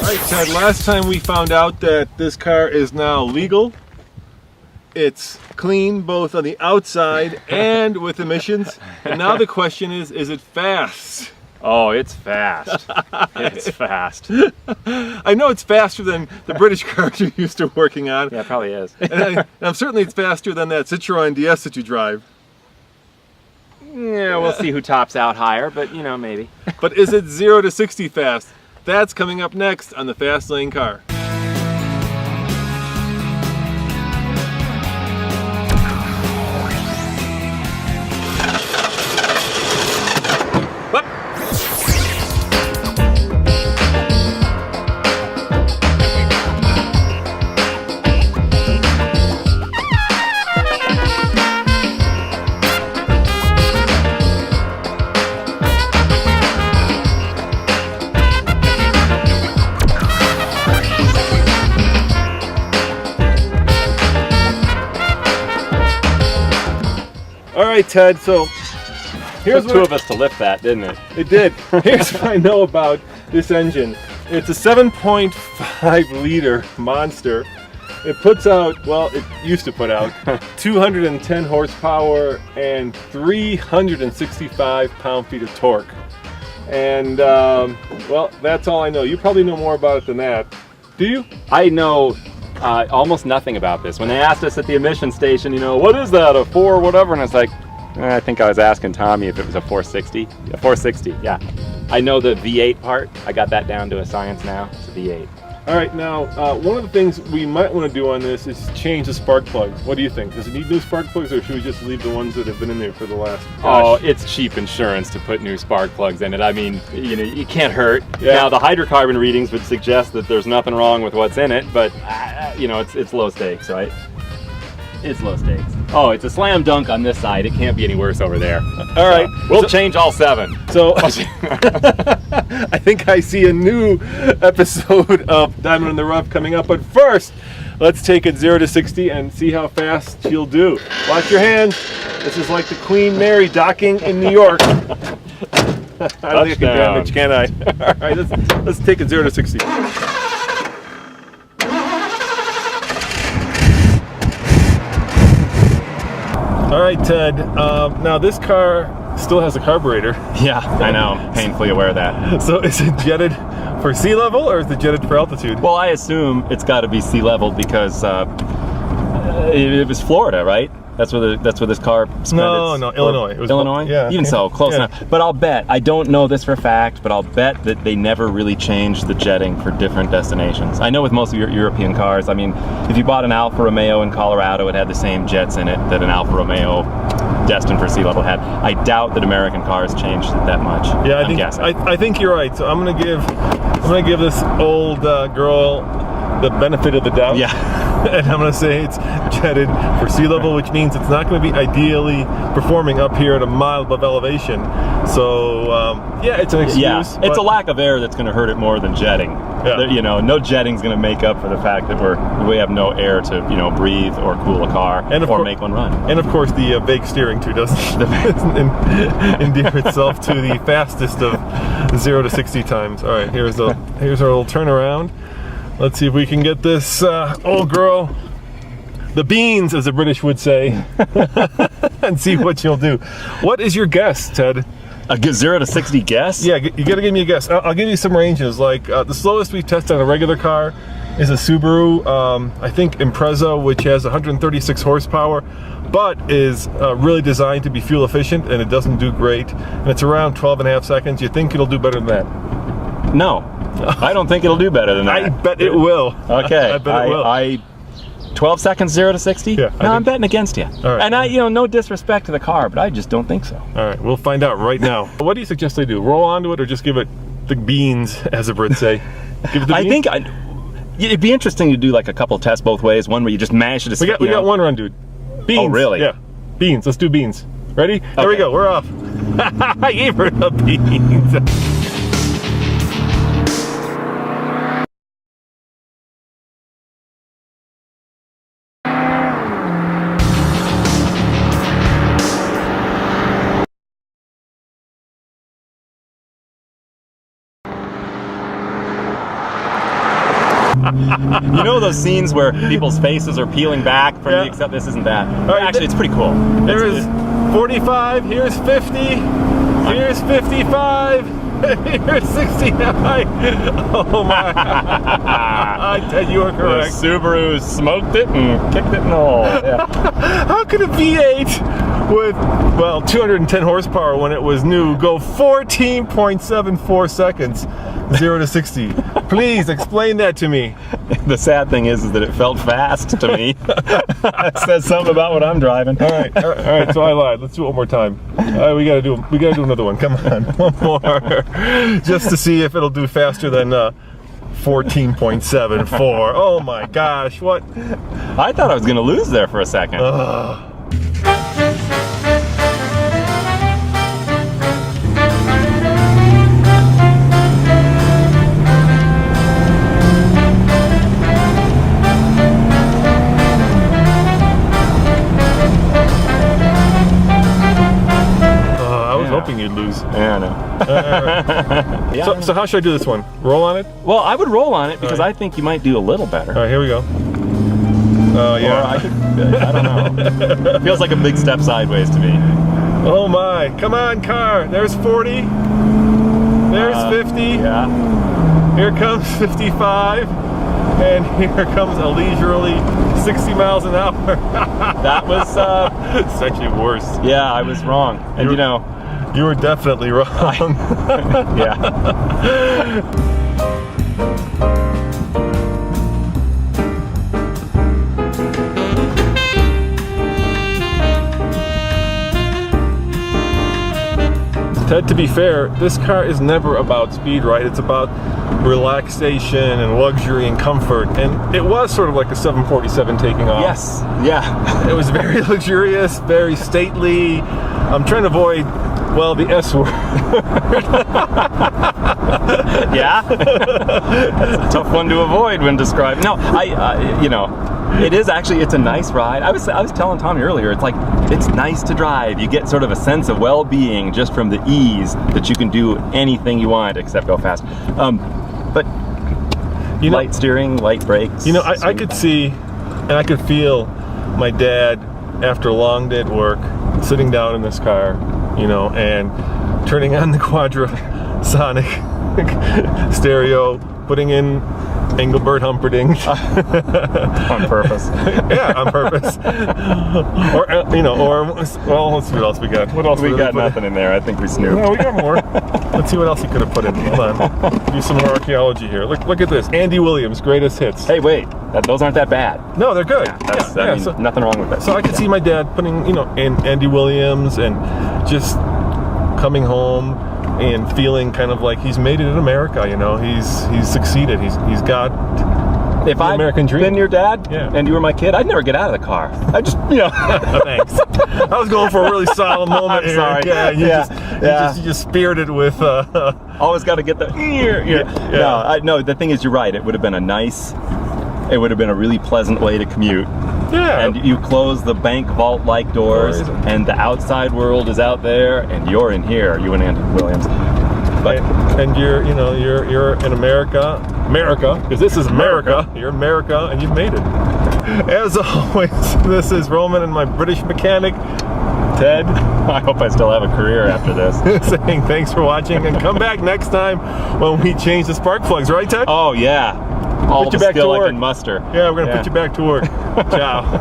Alright Ted, last time we found out that this car is now legal. It's clean both on the outside and with emissions. And now the question is it fast? Oh, it's fast. It's fast. I know it's faster than the British cars you're used to working on. Yeah, it probably is. And I'm certainly it's faster than that Citroen DS that you drive. Yeah, we'll see who tops out higher, but you know, maybe. But is it 0 to 60 fast? That's coming up next on the Fast Lane Car. All right, Ted, so here's Took two of us to lift that, didn't it? It did. Here's what I know about this engine. It's a 7.5 liter monster. It puts out, well, it used to put out 210 horsepower and 365 pound-feet of torque. And, well, that's all I know. You probably know more about it than that. Do you? I know almost nothing about this. When they asked us at the emission station, you know, what is that, a 4 whatever? And I was like, I think I was asking Tommy if it was a 460. A 460, yeah. I know the V8 part. I got that down to a science now. It's a V8. All right, now, one of the things we might want to do on this is change the spark plugs. What do you think? Does it need new spark plugs, or should we just leave the ones that have been in there for the last... Oh, it's cheap insurance to put new spark plugs in it. I mean, you know, it can't hurt. Yeah. Now, the hydrocarbon readings would suggest that there's nothing wrong with what's in it, but, you know, it's low stakes, right? It's low stakes. Oh, it's a slam dunk on this side. It can't be any worse over there. All right. We'll change all 7. So, I think I see a new episode of Diamond in the Rough coming up, but first, let's take it 0 to 60 and see how fast you'll do. Watch your hands. This is like the Queen Mary docking in New York. I don't think I can damage, can I? All right, let's take it 0 to 60. All right, Ted. Now this car still has a carburetor. Yeah, I know. I'm painfully aware of that. So is it jetted for sea level or is it jetted for altitude? Well, I assume it's got to be sea level because it was Florida, right? That's where this car spent No, Illinois. It was Illinois? Yeah. Even so, close enough. But I'll bet, I don't know this for a fact, but I'll bet that they never really changed the jetting for different destinations. I know with most of your European cars, I mean, if you bought an Alfa Romeo in Colorado, it had the same jets in it that an Alfa Romeo destined for sea level had. I doubt that American cars changed it that much. Yeah, I think you're right. So I'm gonna give this old girl the benefit of the doubt. Yeah. And I'm going to say it's jetted for sea level, which means it's not going to be ideally performing up here at a mile above elevation. So, yeah, it's an excuse. Yeah, it's a lack of air that's going to hurt it more than jetting. Yeah. You know, no jetting's going to make up for the fact that we have no air to, you know, breathe or cool a car or make one run. And of course, the vague steering too doesn't endear itself to the fastest of 0 to 60 times. All right, here's our little turnaround. Let's see if we can get this old girl, the beans, as the British would say, and see what she'll do. What is your guess, Ted? A 0 to 60 guess? Yeah, you gotta give me a guess. I'll give you some ranges. Like the slowest we tested on a regular car is a Subaru, I think Impreza, which has 136 horsepower, but is really designed to be fuel efficient, and it doesn't do great. And it's around 12.5 seconds. You think it'll do better than that? No. I don't think it'll do better than that. I bet it will. Okay. I bet it will. 12 seconds 0 to 60? Yeah. No, I'm betting against you. All right. And you know, no disrespect to the car, but I just don't think so. All right, we'll find out right now. What do you suggest I do? Roll onto it or just give it the beans, as the Brits say? Give it the beans? I think it'd be interesting to do like a couple tests both ways. One where you just mash it. We got one run, dude. Beans. Oh, really? Yeah. Beans. Let's do beans. Ready? Okay. There we go. We're off. I gave her the beans. You know those scenes where people's faces are peeling back from Yeah. you, except this isn't that. right, Actually, it's pretty cool. There is 45, here's 50, here's 55, here's 69. Oh my. Ted, you are The correct. Subaru smoked it and kicked it in the hole. Yeah. How could a V8 with, well, 210 horsepower when it was new go 14.74 seconds, 0 to 60? Please explain that to me. The sad thing is that it felt fast to me. It says something about what I'm driving. All right, so I lied. Let's do it one more time. We gotta do another one. Come on, one more, just to see if it'll do faster than 14.74. Oh my gosh, what? I thought I was gonna lose there for a second. Hoping you'd lose. Yeah, I know. Yeah. So how should I do this one? Roll on it? Well, I would roll on it because All I think you might do a little better. All right, here we go. Yeah. Or I don't know. It feels like a big step sideways to me. Oh my, come on car. There's 40. There's 50. Yeah. Here comes 55. And here comes a leisurely 60 miles an hour. That was, it's actually worse. yeah, I was wrong. And you know, you were definitely wrong. yeah. Ted, to be fair, this car is never about speed, right? It's about relaxation and luxury and comfort. And it was sort of like a 747 taking off. Yes. Yeah. It was very luxurious, very stately. I'm trying to avoid, well, the S word. Yeah. That's a tough one to avoid when describing. No, you know, it is actually, it's a nice ride. I was telling Tommy earlier, it's like, it's nice to drive. You get sort of a sense of well-being just from the ease that you can do anything you want except go fast. But you know, light steering, light brakes. You know, I could see and I could feel my dad after a long day at work sitting down in this car, you know, and turning on the Quadrasonic stereo, putting in Engelbert Humperdinck. On purpose. Yeah, on purpose. Or, you know, or, well, let's see what else we got. What else We got nothing in there. I think we snooped. No, we got more. Let's see what else he could have put in. Hold on. Do some more archaeology here. Look at this. Andy Williams, greatest hits. Hey, wait. Those aren't that bad. No, they're good. I mean, so, nothing wrong with that. So I could see my dad putting, you know, in Andy Williams and just coming home and feeling kind of like he's made it in America, you know. He's succeeded. He's got if the American dream. Been your dad, yeah, and you were my kid, I'd never get out of the car. I just, you know. Thanks. I was going for a really solemn moment here. Sorry. Yeah, you just speared it with. Always got to get the. Yeah. No, the thing is, you're right. It would have been a really pleasant way to commute. Yeah. And you close the bank vault-like doors, and the outside world is out there, and you're in here. You and Andy Williams. But and you're in America, because this is America. You're in America, and you've made it. As always, this is Roman and my British mechanic, Ted. I hope I still have a career after this. Saying thanks for watching, and come back next time when we change the spark plugs, right, Ted? Oh yeah. All Put you the back to skill I work. can muster. Yeah, we're gonna put you back to work. Ciao.